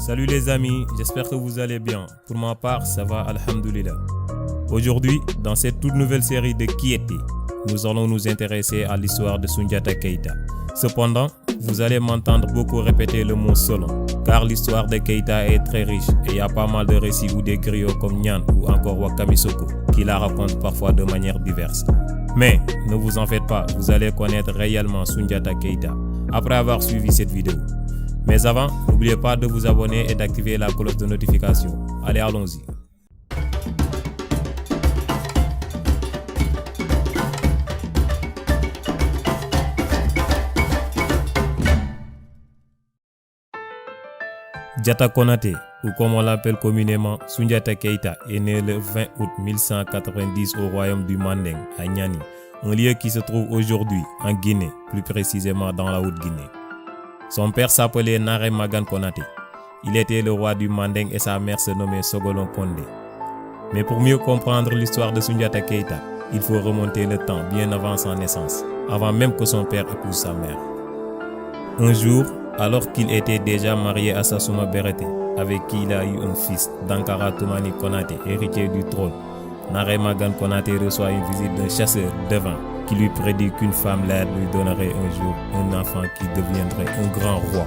Salut les amis, j'espère que vous allez bien. Pour ma part, ça va, alhamdoulilah. Aujourd'hui, dans cette toute nouvelle série de Qui était, nous allons nous intéresser à l'histoire de Soundiata Keita. Cependant, vous allez m'entendre beaucoup répéter le mot Solon, car l'histoire de Keita est très riche et il y a pas mal de récits ou des griots comme Nyan ou encore Wakami Soko qui la racontent parfois de manière diverse. Mais ne vous en faites pas, vous allez connaître réellement Soundiata Keita après avoir suivi cette vidéo. Mais avant, n'oubliez pas de vous abonner et d'activer la cloche de notification. Allez, allons-y. Diatta Konaté, ou comme on l'appelle communément Soundiata Keita, est né le 20 août 1190 au royaume du Mandeng, à Niani, un lieu qui se trouve aujourd'hui en Guinée, plus précisément dans la Haute-Guinée. Son père s'appelait Nare Magan Konaté. Il était le roi du Mandeng et sa mère se nommait Sogolon Kondé. Mais pour mieux comprendre l'histoire de Soundiata Keita, il faut remonter le temps bien avant sa naissance, avant même que son père épouse sa mère. Un jour, alors qu'il était déjà marié à Sassouma Berete, avec qui il a eu un fils, Dankara Toumani Konaté, héritier du trône, Nare Magan Konaté reçoit une visite d'un chasseur devin qui lui prédit qu'une femme laide lui donnerait un jour un enfant qui deviendrait un grand roi.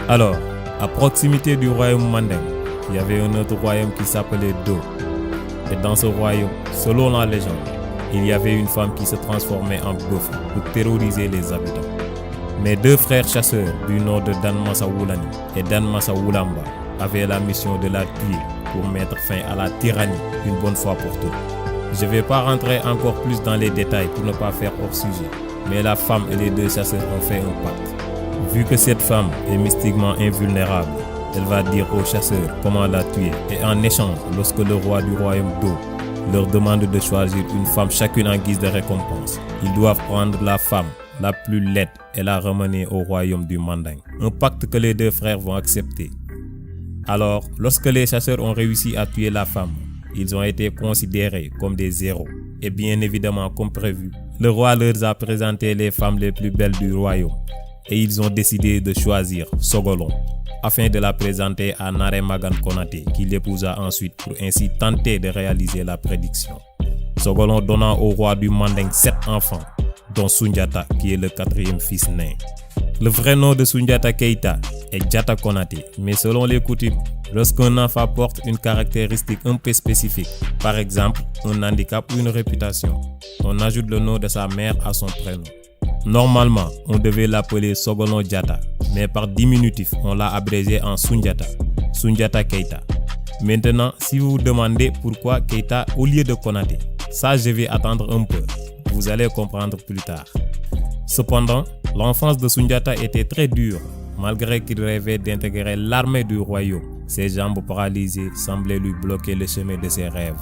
Alors, à proximité du royaume Mandeng, il y avait un autre royaume qui s'appelait Do. Et dans ce royaume, selon la légende, il y avait une femme qui se transformait en bœuf pour terroriser les habitants. Mes deux frères chasseurs du nom de Dan Massa Woulani et Dan Massa Woulamba avaient la mission de la tuer pour mettre fin à la tyrannie une bonne fois pour toutes. Je ne vais pas rentrer encore plus dans les détails pour ne pas faire hors sujet, mais la femme et les deux chasseurs ont fait un pacte. Vu que cette femme est mystiquement invulnérable, elle va dire aux chasseurs comment la tuer et en échange, lorsque le roi du royaume d'eau leur demande de choisir une femme chacune en guise de récompense, ils doivent prendre la femme la plus laide et la ramener au royaume du Mandeng. Un pacte que les deux frères vont accepter. Alors, lorsque les chasseurs ont réussi à tuer la femme, ils ont été considérés comme des héros. Et bien évidemment, comme prévu, le roi leur a présenté les femmes les plus belles du royaume. Et ils ont décidé de choisir Sogolon, afin de la présenter à Nare Magan Konaté, qui l'épousa ensuite pour ainsi tenter de réaliser la prédiction. Sogolon donna au roi du Mandeng 7 enfants, dont Soundiata, qui est le 4e fils né. Le vrai nom de Soundiata Keita est Diatta Konaté, mais selon les coutumes, lorsqu'un enfant porte une caractéristique un peu spécifique, par exemple un handicap ou une réputation, on ajoute le nom de sa mère à son prénom. Normalement, on devait l'appeler Sogolon Diatta, mais par diminutif, on l'a abrégé en Soundiata, Soundiata Keita. Maintenant, si vous vous demandez pourquoi Keita au lieu de Konaté, ça je vais attendre un peu. Vous allez comprendre plus tard. Cependant, l'enfance de Soundiata était très dure. Malgré qu'il rêvait d'intégrer l'armée du royaume, ses jambes paralysées semblaient lui bloquer le chemin de ses rêves.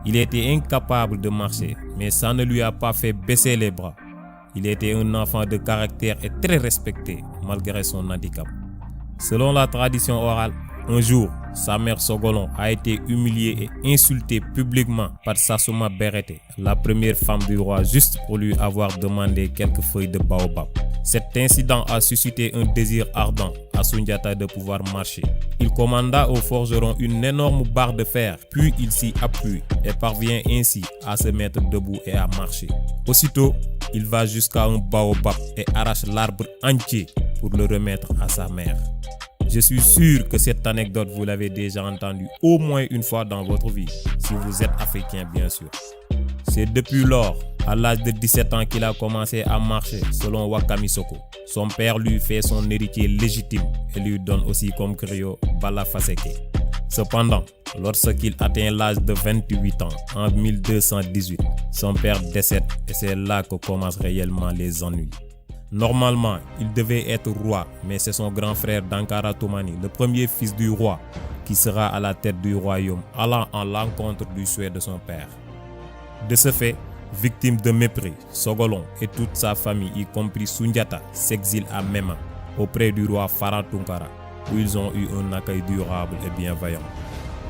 Il était incapable de marcher, mais ça ne lui a pas fait baisser les bras. Il était un enfant de caractère et très respecté, malgré son handicap. Selon la tradition orale, un jour, sa mère Sogolon a été humiliée et insultée publiquement par Sassouma Berete, la première femme du roi, juste pour lui avoir demandé quelques feuilles de baobab. Cet incident a suscité un désir ardent à Soundiata de pouvoir marcher. Il commanda au forgeron une énorme barre de fer, puis il s'y appuie et parvient ainsi à se mettre debout et à marcher. Aussitôt, il va jusqu'à un baobab et arrache l'arbre entier pour le remettre à sa mère. Je suis sûr que cette anecdote vous l'avez déjà entendue au moins une fois dans votre vie, si vous êtes africain bien sûr. C'est depuis lors, à l'âge de 17 ans qu'il a commencé à marcher selon Wakami Soko. Son père lui fait son héritier légitime et lui donne aussi comme griot Bala Faseke. Cependant, lorsqu'il atteint l'âge de 28 ans, en 1218, son père décède et c'est là que commencent réellement les ennuis. Normalement, il devait être roi, mais c'est son grand frère Dankara Toumani, le premier fils du roi, qui sera à la tête du royaume, allant en l'encontre du souhait de son père. De ce fait, victime de mépris, Sogolon et toute sa famille, y compris Soundiata, s'exilent à Mema, auprès du roi Faran Tunkara, où ils ont eu un accueil durable et bienveillant.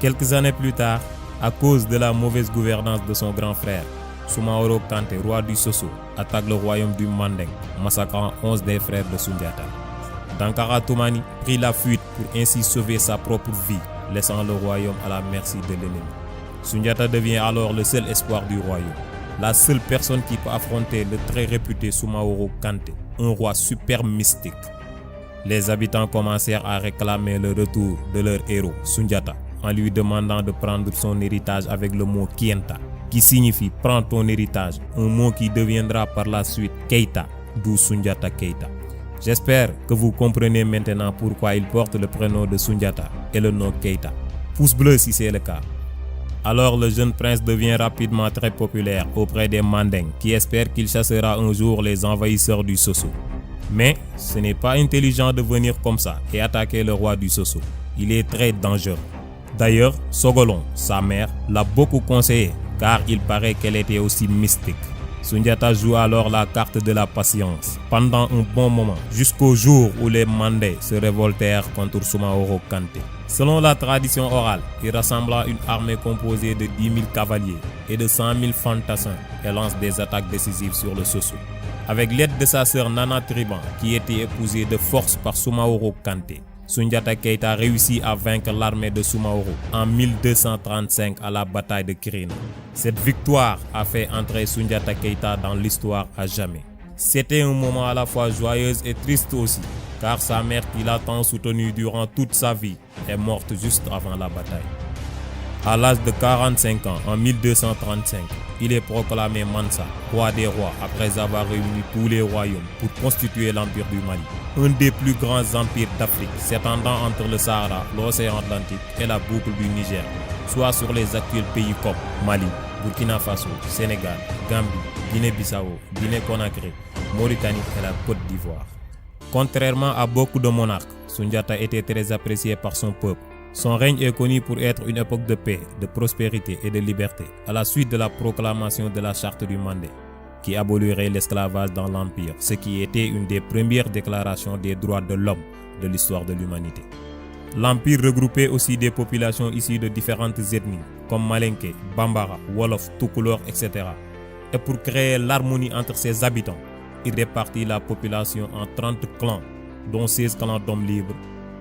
Quelques années plus tard, à cause de la mauvaise gouvernance de son grand frère, Soumaoro Kanté, roi du Soso, attaque le royaume du Mandeng, massacrant 11 des frères de Soundiata. Dankara Toumani prit la fuite pour ainsi sauver sa propre vie, laissant le royaume à la merci de l'ennemi. Sundiata devient alors le seul espoir du royaume, la seule personne qui peut affronter le très réputé Soumaoro Kanté, un roi super mystique. Les habitants commencèrent à réclamer le retour de leur héros, Sundiata, en lui demandant de prendre son héritage avec le mot Kienta, qui signifie « prends ton héritage », un mot qui deviendra par la suite Keita, d'où Sundiata Keita. J'espère que vous comprenez maintenant pourquoi il porte le prénom de Sundiata et le nom Keita. Pouce bleu si c'est le cas. Alors le jeune prince devient rapidement très populaire auprès des Mandingues qui espèrent qu'il chassera un jour les envahisseurs du Soso. Mais ce n'est pas intelligent de venir comme ça et attaquer le roi du Soso. Il est très dangereux. D'ailleurs, Sogolon, sa mère, l'a beaucoup conseillé car il paraît qu'elle était aussi mystique. Sundiata joue alors la carte de la patience pendant un bon moment, jusqu'au jour où les Mandés se révoltèrent contre Soumaoro Kanté. Selon la tradition orale, il rassembla une armée composée de 10 000 cavaliers et de 100 000 fantassins et lance des attaques décisives sur le Soso. Avec l'aide de sa sœur Nana Triban, qui était épousée de force par Soumaoro Kanté, Sundiata Keita réussit à vaincre l'armée de Soumaoro en 1235 à la bataille de Kirina. Cette victoire a fait entrer Sundiata Keita dans l'histoire à jamais. C'était un moment à la fois joyeux et triste aussi, car sa mère qui l'a tant soutenu durant toute sa vie est morte juste avant la bataille. À l'âge de 45 ans, en 1235, il est proclamé Mansa, roi des rois, après avoir réuni tous les royaumes pour constituer l'Empire du Mali, un des plus grands empires d'Afrique s'étendant entre le Sahara, l'océan Atlantique et la boucle du Niger, soit sur les actuels pays comme Mali, Burkina Faso, Sénégal, Gambie, Guinée-Bissau, Guinée-Conakry, Mauritanie et la Côte d'Ivoire. Contrairement à beaucoup de monarques, Sundiata était très apprécié par son peuple. Son règne est connu pour être une époque de paix, de prospérité et de liberté, à la suite de la proclamation de la charte du Mandé, qui abolirait l'esclavage dans l'Empire, ce qui était une des premières déclarations des droits de l'homme de l'histoire de l'humanité. L'Empire regroupait aussi des populations issues de différentes ethnies, comme Malinké, Bambara, Wolof, Toucouleur, etc. Et pour créer l'harmonie entre ses habitants, il répartit la population en 30 clans, dont 16 clans d'hommes libres,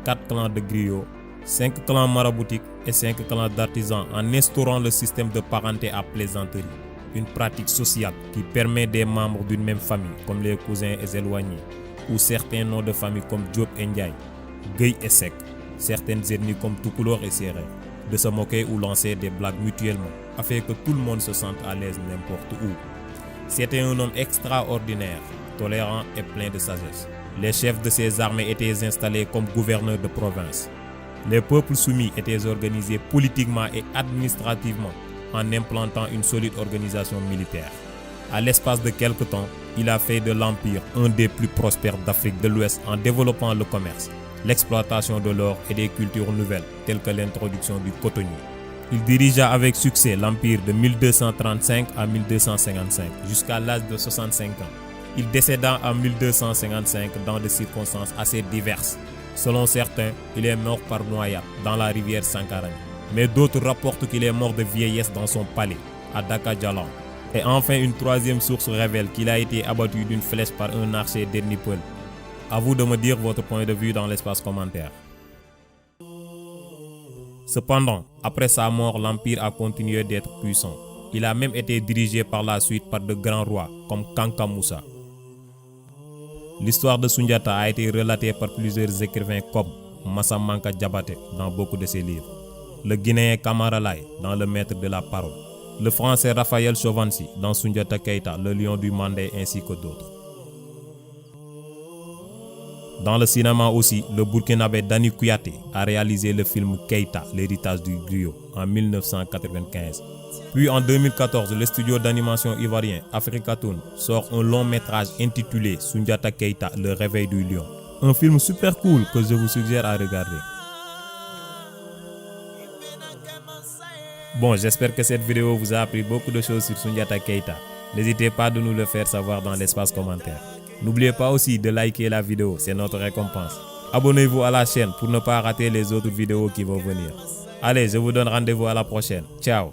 4 clans de griots, 5 clans maraboutiques et 5 clans d'artisans en instaurant le système de parenté à plaisanterie, une pratique sociale qui permet des membres d'une même famille, comme les cousins et éloignés, ou certains noms de famille comme Diop et Ndiaye, Gueye et Sek, certaines ethnies comme Toucouleur et Sérère, de se moquer ou lancer des blagues mutuellement, afin que tout le monde se sente à l'aise n'importe où. C'était un homme extraordinaire, tolérant et plein de sagesse. Les chefs de ses armées étaient installés comme gouverneurs de province. Les peuples soumis étaient organisés politiquement et administrativement en implantant une solide organisation militaire. À l'espace de quelque temps, il a fait de l'Empire un des plus prospères d'Afrique de l'Ouest en développant le commerce, l'exploitation de l'or et des cultures nouvelles telles que l'introduction du cotonnier. Il dirigea avec succès l'Empire de 1235 à 1255 jusqu'à l'âge de 65 ans. Il décéda en 1255 dans des circonstances assez diverses. Selon certains, il est mort par noyade dans la rivière Sankarani. Mais d'autres rapportent qu'il est mort de vieillesse dans son palais, à Daka-Djalan. Et enfin, une troisième source révèle qu'il a été abattu d'une flèche par un archer d'Ernipol. À vous de me dire votre point de vue dans l'espace commentaire. Cependant, après sa mort, l'Empire a continué d'être puissant. Il a même été dirigé par la suite par de grands rois comme Kanka Moussa. L'histoire de Sundiata a été relatée par plusieurs écrivains comme Massa Manka Diabaté dans beaucoup de ses livres, le Guinéen Kamara Laye dans Le Maître de la Parole, le Français Raphaël Chovancy dans Sundiata Keita, le Lion du Mandé ainsi que d'autres. Dans le cinéma aussi, le Burkinabé Dani Kouyaté a réalisé le film Keita, l'héritage du griot, en 1995. Puis en 2014, le studio d'animation ivoirien Africatoon sort un long métrage intitulé Sundiata Keita, le réveil du lion. Un film super cool que je vous suggère à regarder. Bon, j'espère que cette vidéo vous a appris beaucoup de choses sur Sundiata Keita. N'hésitez pas de nous le faire savoir dans l'espace commentaire. N'oubliez pas aussi de liker la vidéo, c'est notre récompense. Abonnez-vous à la chaîne pour ne pas rater les autres vidéos qui vont venir. Allez, je vous donne rendez-vous à la prochaine. Ciao.